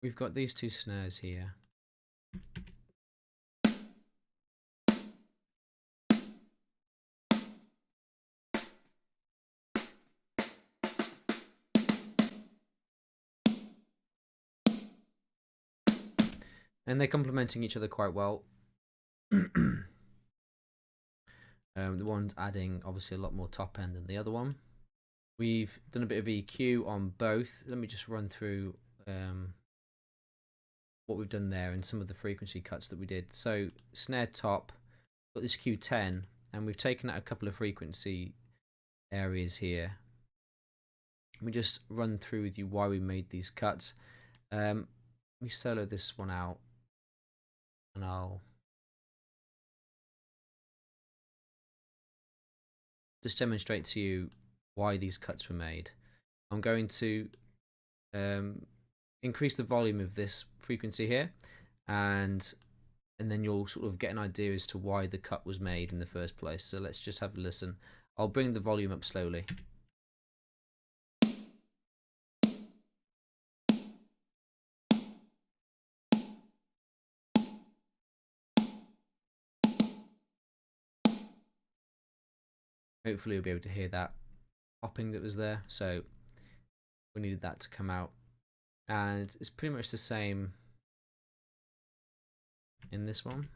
we've got these two snares here. And they're complementing each other quite well. The one's adding obviously a lot more top end than the other one. We've done a bit of EQ on both. Let me just run through what we've done there and some of the frequency cuts that we did. So snare top, got this Q10, and we've taken out a couple of frequency areas here. Let me just run through with you why we made these cuts. Let me solo this one out, and I'll just demonstrate to you why these cuts were made. I'm going to increase the volume of this frequency here, and then you'll sort of get an idea as to why the cut was made in the first place. So let's just have a listen. I'll bring the volume up slowly. Hopefully you'll be able to hear that popping that was there. So we needed that to come out, and it's pretty much the same in this one.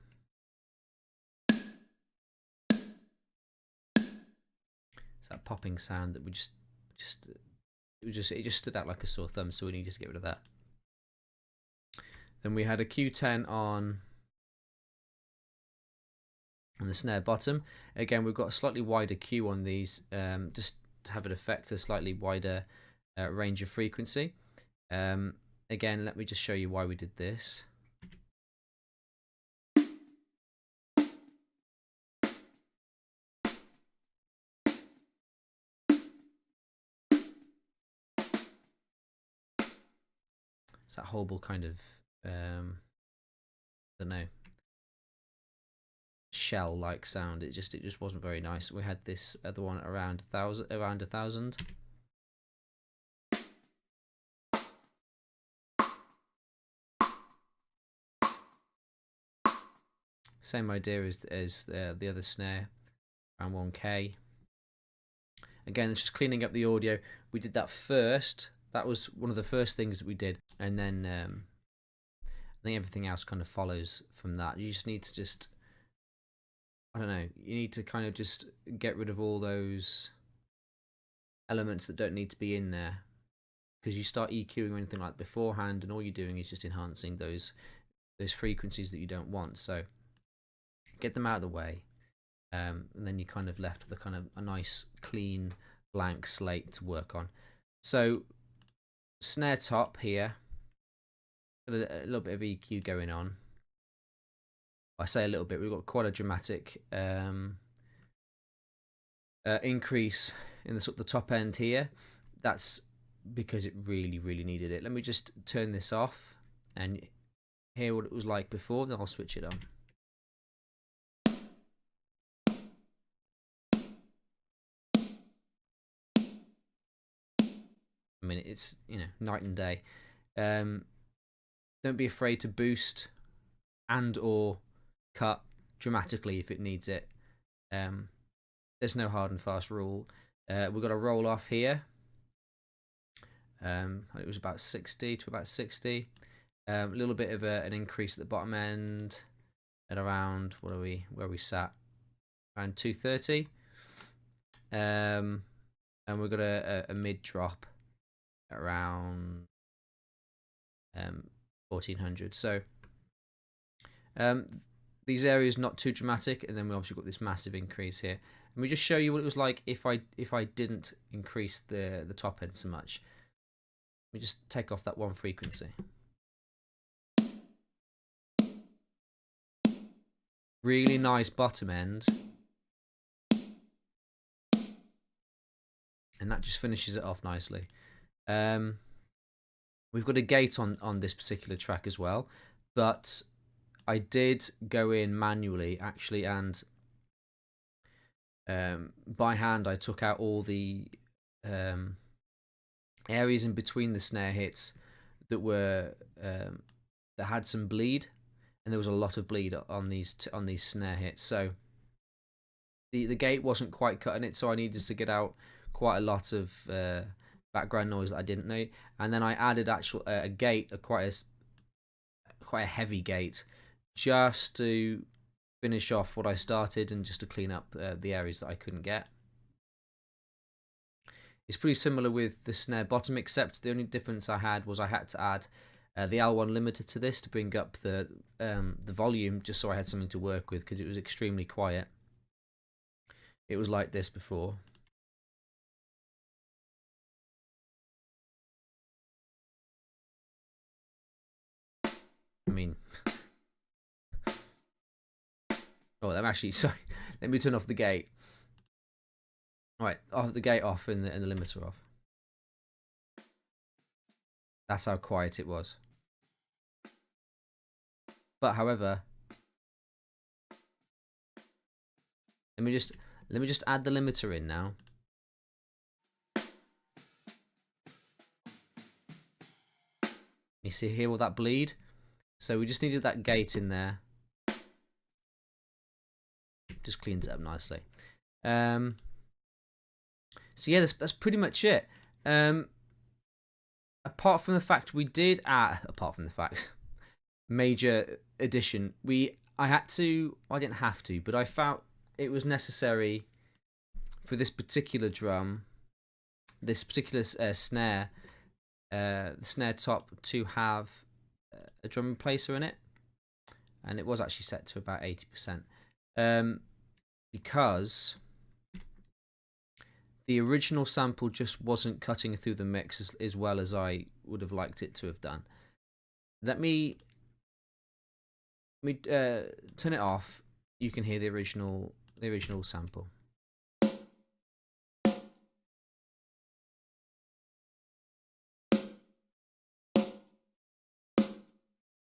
It's that popping sound that we it just stood out like a sore thumb, so we needed to get rid of that. Then we had a Q10 on the snare bottom. Again, we've got a slightly wider Q on these, just to have it affect a slightly wider range of frequency. Again, let me just show you why we did this. It's that horrible kind of, I don't know, shell-like sound. It just wasn't very nice. We had this other one around 1,000. Same idea as the other snare, around 1K. Again, it's just cleaning up the audio. We did that first. That was one of the first things that we did, and then I think everything else kind of follows from that. You just need to I don't know, you need to kind of just get rid of all those elements that don't need to be in there, because you start EQing or anything like beforehand, and all you're doing is just enhancing those frequencies that you don't want. So get them out of the way, and then you're kind of left with a nice clean blank slate to work on. So snare top here, got a little bit of EQ going on. I say a little bit, we've got quite a dramatic increase in the sort of the top end here. That's because it really needed it. Let me just turn this off and hear what it was like before, then I'll switch it on. I mean, it's, you know, night and day. Don't be afraid to boost and or cut dramatically if it needs it. There's no hard and fast rule. We've got a roll off here. It was about 60 to about 60. A little bit of an increase at the bottom end at around, where we sat, around 230. And we've got a mid drop around 1400. So these areas not too dramatic, and then we obviously got this massive increase here. Let me just show you what it was like if I didn't increase the top end so much. Let me just take off that one frequency. Really nice bottom end, and that just finishes it off nicely. We've got a gate on this particular track as well, but I did go in manually actually, and by hand I took out all the areas in between the snare hits that were that had some bleed, and there was a lot of bleed on these snare hits. So the gate wasn't quite cutting it, so I needed to get out quite a lot of background noise that I didn't need, and then I added a gate, quite a heavy gate, just to finish off what I started and just to clean up the areas that I couldn't get. It's pretty similar with the snare bottom, except the only difference I had was I had to add the L1 limiter to this to bring up the volume, just so I had something to work with, because it was extremely quiet. It was like this before. I mean, oh, I'm actually sorry. Let me turn off the gate. All right, off the gate off and the limiter off. That's how quiet it was. But however, let me just add the limiter in now. You see here all that bleed? So we just needed that gate in there. Just cleans it up nicely. So yeah, that's pretty much it. Apart from the fact we did apart from the fact major addition, I didn't have to, but I felt it was necessary for this particular drum, this particular snare, the snare top, to have a drum replacer in it, and it was actually set to about 80%, because the original sample just wasn't cutting through the mix as well as I would have liked it to have done. Let me turn it off. You can hear the original sample.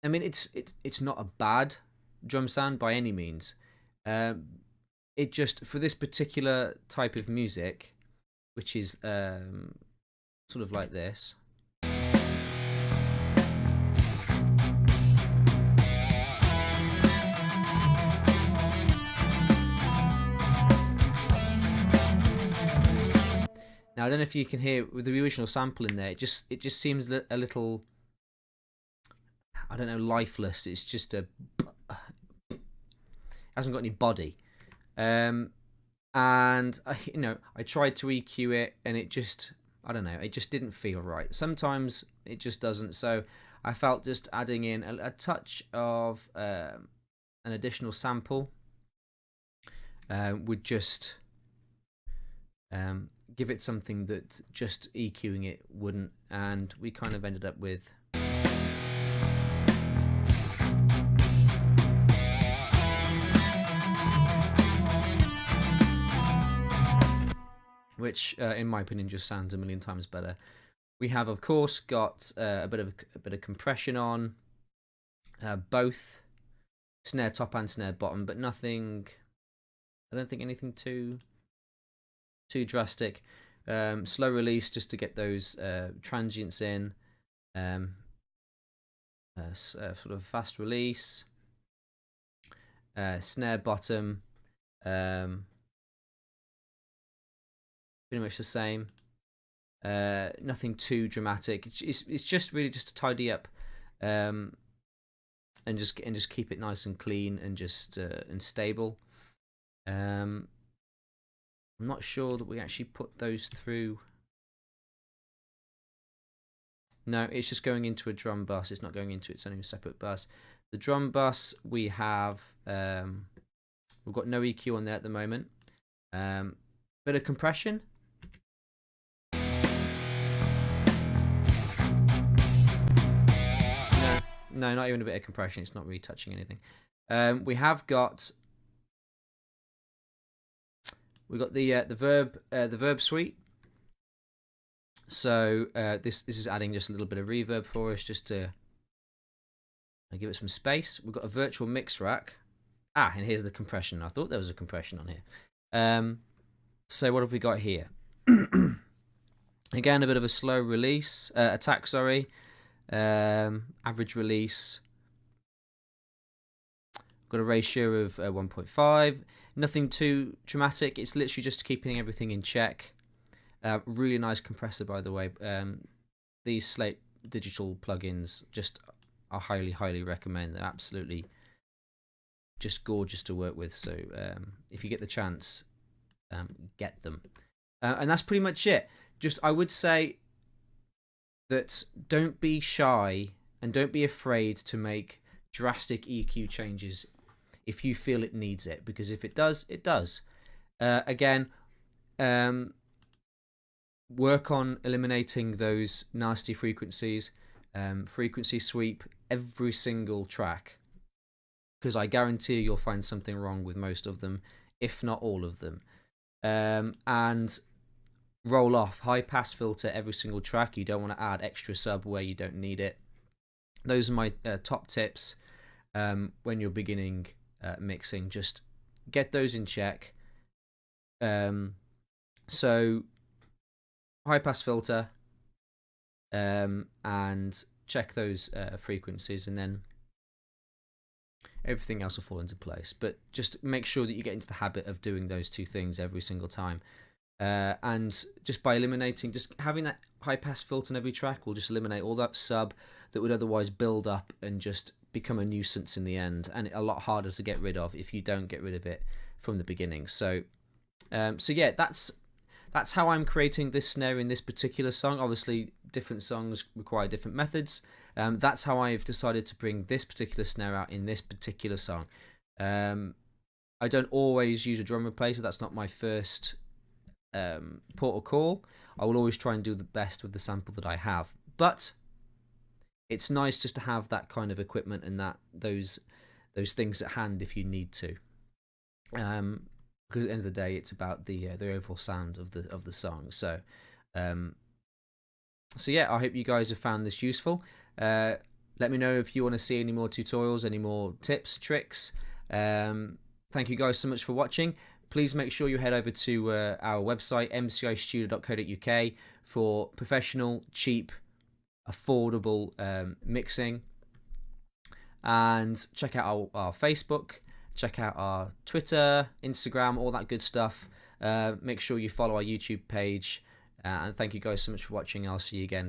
I mean, it's not a bad drum sound by any means. It just, for this particular type of music, which is sort of like this. Now I don't know if you can hear with the original sample in there. It just seems a little, I don't know, lifeless. It's just hasn't got any body. And I tried to EQ it, and it just, I don't know, it just didn't feel right. Sometimes it just doesn't. So I felt just adding in a touch of an additional sample would just give it something that just EQing it wouldn't, and we kind of ended up with which in my opinion just sounds a million times better. We have of course got a bit of compression on both snare top and snare bottom, but nothing, I don't think anything too drastic. Slow release just to get those transients in. Sort of fast release. Snare bottom. Pretty much the same. Nothing too dramatic. It's just really just to tidy up, and just keep it nice and clean and just and stable. I'm not sure that we actually put those through. No, it's just going into a drum bus. It's not going into its own separate bus. The drum bus we have, we've got no EQ on there at the moment. Bit of compression. No, not even a bit of compression. It's not really touching anything. We have got. We've got the verb suite. So this is adding just a little bit of reverb for us, just to give it some space. We've got a virtual mix rack. And here's the compression. I thought there was a compression on here. So what have we got here? Again, a bit of a slow release attack. Sorry. Average release. Got a ratio of 1.5. Nothing too dramatic. It's literally just keeping everything in check. Really nice compressor, by the way. These Slate digital plugins just I highly recommend. They're absolutely just gorgeous to work with. So if you get the chance, get them. And that's pretty much it. Just I would say that don't be shy and don't be afraid to make drastic EQ changes if you feel it needs it, because if it does, it does. Again, work on eliminating those nasty frequencies. Frequency sweep every single track, because I guarantee you'll find something wrong with most of them, if not all of them. And roll off, high pass filter every single track. You don't want to add extra sub where you don't need it. Those are my top tips when you're beginning mixing. Just get those in check. So high pass filter, and check those frequencies, and then everything else will fall into place. But just make sure that you get into the habit of doing those two things every single time. And just by eliminating, just having that high pass filter on every track will just eliminate all that sub that would otherwise build up and just become a nuisance in the end, and a lot harder to get rid of if you don't get rid of it from the beginning. So yeah, that's how I'm creating this snare in this particular song. Obviously different songs require different methods. That's how I've decided to bring this particular snare out in this particular song. I don't always use a drum replacer. That's not my first port of call. I will always try and do the best with the sample that I have, but it's nice just to have that kind of equipment and that those things at hand if you need to. Because at the end of the day, it's about the overall sound of the song. So yeah, I hope you guys have found this useful. Let me know if you want to see any more tutorials, any more tips, tricks. Thank you guys so much for watching. Please make sure you head over to our website, mcistudio.co.uk, for professional, cheap, affordable mixing. And check out our Facebook, check out our Twitter, Instagram, all that good stuff. Make sure you follow our YouTube page. And thank you guys so much for watching. I'll see you again.